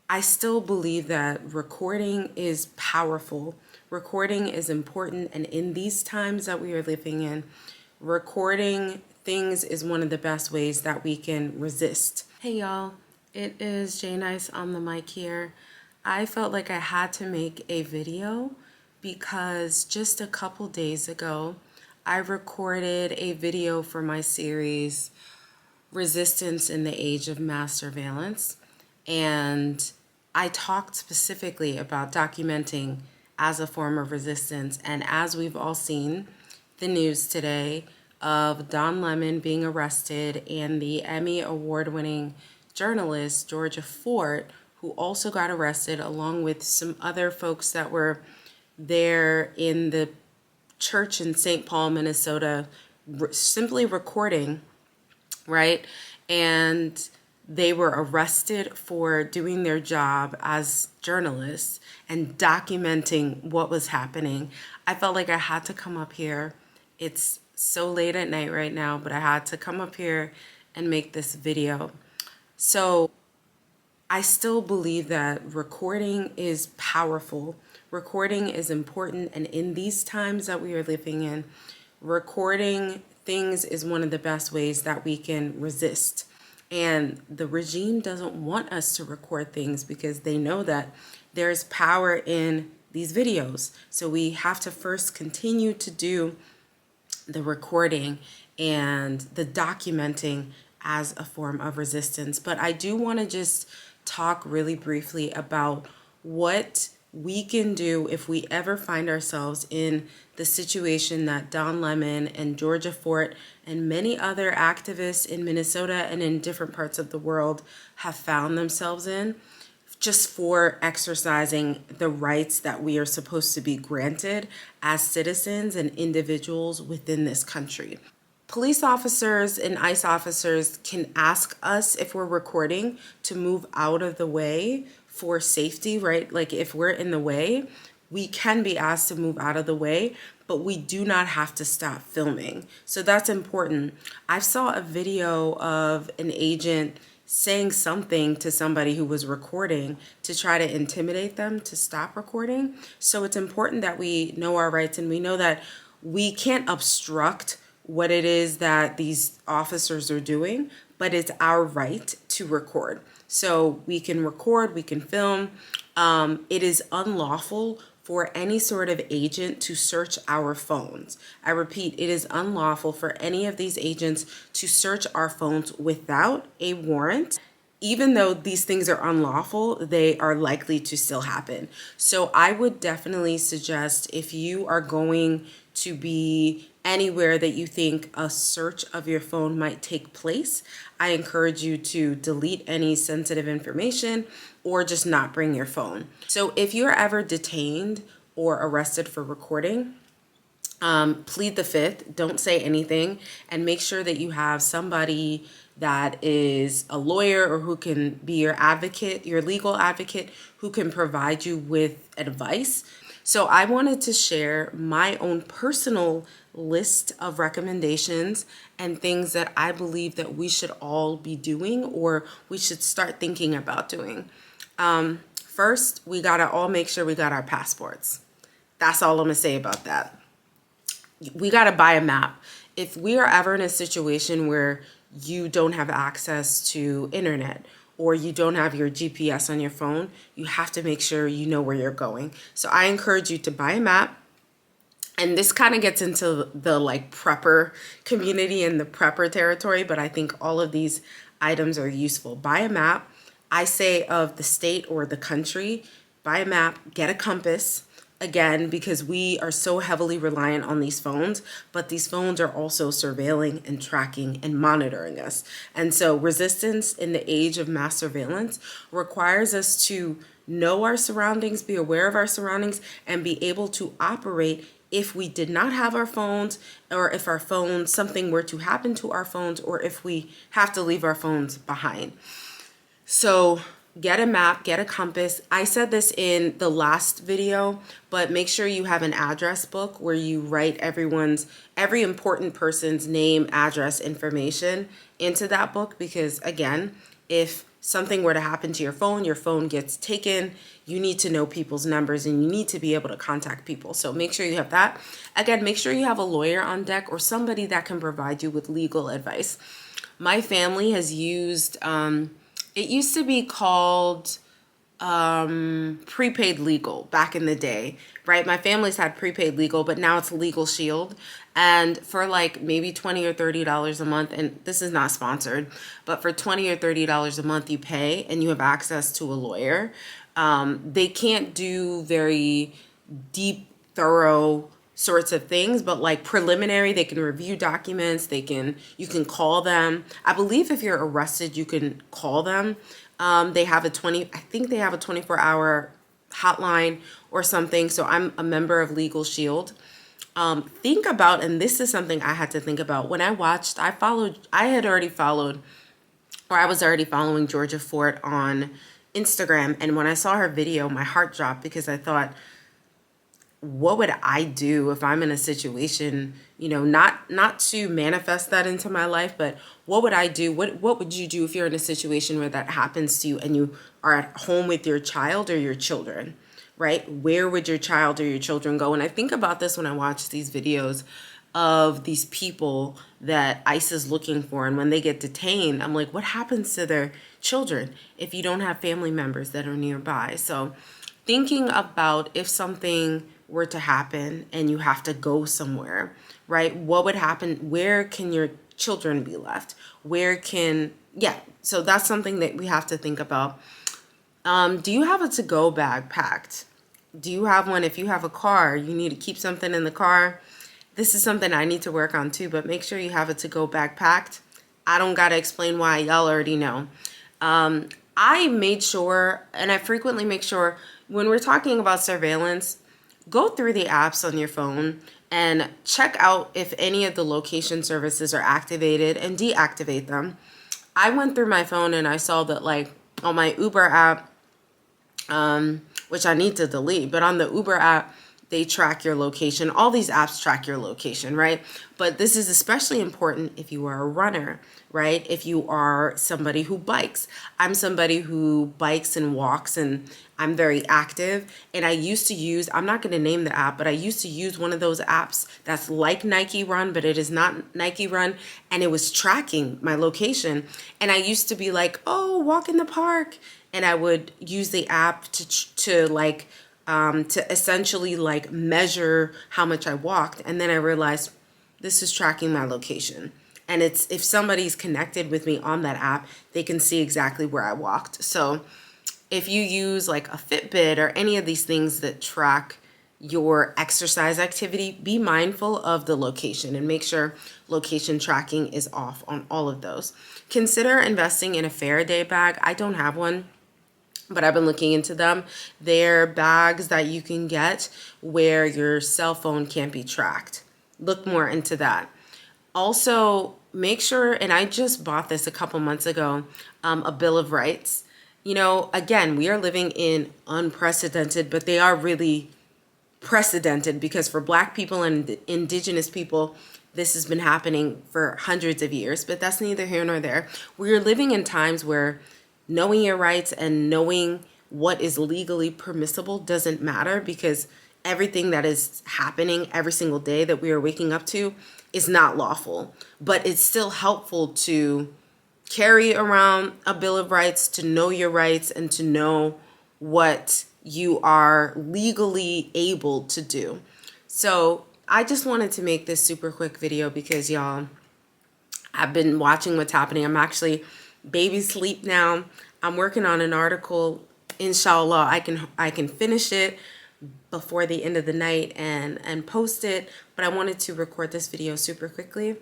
I still believe that recording is powerful. Recording is important, and in these times that we are living in, recording things is one of the best ways that we can resist. Hey y'all, it is Jay Nice on the mic here. I felt like I had to make a video because just a couple days ago, I recorded a video for my series Resistance in the Age of Mass Surveillance. And I talked specifically about documenting as a form of resistance. And as we've all seen the news today of Don Lemon being arrested and the Emmy award-winning journalist Georgia Fort, who also got arrested along with some other folks that were there in the church in St. Paul, Minnesota, simply recording, right? And they were arrested for doing their job as journalists and documenting what was happening. I felt like I had to come up here. It's so late at night right now, but I had to come up here and make this video. So I still believe that recording is powerful. Recording is important, and in these times that we are living in, recording things is one of the best ways that we can resist. And the regime doesn't want us to record things because they know that there's power in these videos. So we have to first continue to do the recording and the documenting as a form of resistance. But I do want to just talk really briefly about what we can do if we ever find ourselves in the situation that Don Lemon and Georgia Fort and many other activists in Minnesota and in different parts of the world have found themselves in, just for exercising the rights that we are supposed to be granted as citizens and individuals within this country. Police officers and ICE officers can ask us if we're recording to move out of the way for safety, right? Like if we're in the way, we can be asked to move out of the way, but we do not have to stop filming. So that's important. I saw a video of an agent saying something to somebody who was recording to try to intimidate them to stop recording. So it's important that we know our rights and we know that we can't obstruct what it is that these officers are doing, but it's our right to record. So we can record, we can film. It is unlawful for any sort of agent to search our phones. I repeat, it is unlawful for any of these agents to search our phones without a warrant. Even though these things are unlawful, they are likely to still happen. So I would definitely suggest, if you are going to be anywhere that you think a search of your phone might take place, I encourage you to delete any sensitive information or just not bring your phone. So if you're ever detained or arrested for recording, plead the fifth, don't say anything, and make sure that you have somebody that is a lawyer or who can be your advocate, your legal advocate, who can provide you with advice. So I wanted to share my own personal list of recommendations and things that I believe that we should all be doing or we should start thinking about doing. First, we gotta all make sure we got our passports. That's all I'm gonna say about that. We gotta buy a map. If we are ever in a situation where you don't have access to internet or you don't have your GPS on your phone, you have to make sure you know where you're going. So I encourage you to buy a map. And this kind of gets into the like prepper community and the prepper territory, but I think all of these items are useful. Buy a map. I say of the state or the country, buy a map, get a compass. Again, because we are so heavily reliant on these phones, but these phones are also surveilling and tracking and monitoring us. And so resistance in the age of mass surveillance requires us to know our surroundings, be aware of our surroundings, and be able to operate if we did not have our phones, or if our phones, something were to happen to our phones, or if we have to leave our phones behind. So get a map, get a compass. I said this in the last video, but make sure you have an address book where you write every important person's name, address, information into that book, because again, if something were to happen to your phone gets taken, you need to know people's numbers and you need to be able to contact people. So make sure you have that. Again, make sure you have a lawyer on deck or somebody that can provide you with legal advice. My family has used, it used to be called prepaid legal back in the day, right? My family's had prepaid legal, but now it's Legal Shield. And for like maybe $20 or $30 a month, and this is not sponsored, but for $20 or $30 a month you pay and you have access to a lawyer. They can't do very deep, thorough sorts of things, but like preliminary, they can review documents, you can call them. I believe if you're arrested, you can call them. They have I think they have a 24-hour hotline or something. So I'm a member of Legal Shield. Think about, and this is something I had to think about when I was already following Georgia Fort on Instagram. And when I saw her video, my heart dropped because I thought, what would I do if I'm in a situation, not to manifest that into my life, but what would I do? What would you do if you're in a situation where that happens to you and you are at home with your child or your children, right? Where would your child or your children go? And I think about this when I watch these videos of these people that ICE is looking for. And when they get detained, I'm like, what happens to their children if you don't have family members that are nearby? So thinking about if something were to happen and you have to go somewhere, right? What would happen? Where can your children be left? So that's something that we have to think about. Do you have a to-go bag packed? Do you have one? If you have a car, you need to keep something in the car. This is something I need to work on too, but make sure you have a to-go bag packed. I don't got to explain why, y'all already know. I made sure, and I frequently make sure when we're talking about surveillance, go through the apps on your phone and check out if any of the location services are activated and deactivate them. I went through my phone and I saw that like on my Uber app, which I need to delete, but on the Uber app, they track your location. All these apps track your location, right? But this is especially important if you are a runner, right? If you are somebody who bikes. I'm somebody who bikes and walks and I'm very active. And I used to use, I'm not going to name the app, but I used to use one of those apps that's like Nike Run, but it is not Nike Run. And it was tracking my location. And I used to be like, oh, walk in the park. And I would use the app to essentially like measure how much I walked. And then I realized this is tracking my location. And it's, if somebody's connected with me on that app, they can see exactly where I walked. So if you use like a Fitbit or any of these things that track your exercise activity, be mindful of the location and make sure location tracking is off on all of those. Consider investing in a Faraday bag. I don't have one, but I've been looking into them. They're bags that you can get where your cell phone can't be tracked. Look more into that. Also, make sure, and I just bought this a couple months ago, a Bill of Rights. Again, we are living in unprecedented, but they are really precedented because for Black people and Indigenous people, this has been happening for hundreds of years, but that's neither here nor there. We are living in times where knowing your rights and knowing what is legally permissible doesn't matter because everything that is happening every single day that we are waking up to is not lawful. But it's still helpful to carry around a Bill of Rights, to know your rights and to know what you are legally able to do. So I just wanted to make this super quick video because y'all, I've been watching what's happening. I'm actually baby sleep now. I'm working on an article. Inshallah, I can finish it before the end of the night and post it. But I wanted to record this video super quickly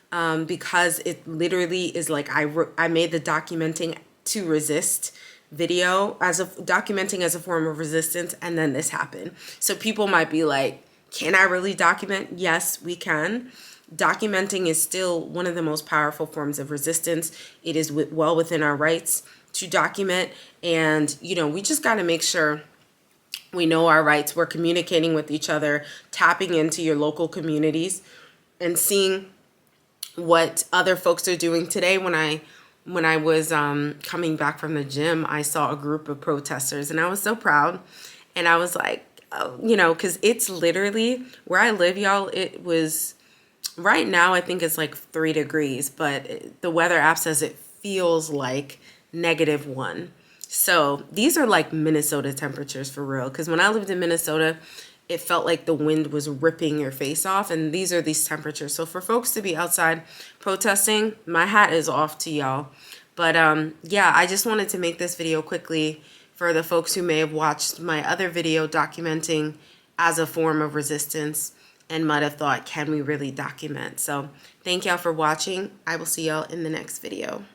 because it literally is like I made the documenting to resist video documenting as a form of resistance, and then this happened. So people might be like, can I really document? Yes, we can. Documenting is still one of the most powerful forms of resistance. It is well within our rights to document. And, we just got to make sure we know our rights. We're communicating with each other, tapping into your local communities and seeing what other folks are doing. Today, when I when I was coming back from the gym, I saw a group of protesters and I was so proud. And I was like, oh, you know, because it's literally where I live, y'all. It was right now, I think it's like 3 degrees, but the weather app says it feels like -1. So these are like Minnesota temperatures for real. Because when I lived in Minnesota, it felt like the wind was ripping your face off. And these are these temperatures. So for folks to be outside protesting, my hat is off to y'all. But yeah, I just wanted to make this video quickly for the folks who may have watched my other video documenting as a form of resistance and might have thought, can we really document? So thank y'all for watching. I will see y'all in the next video.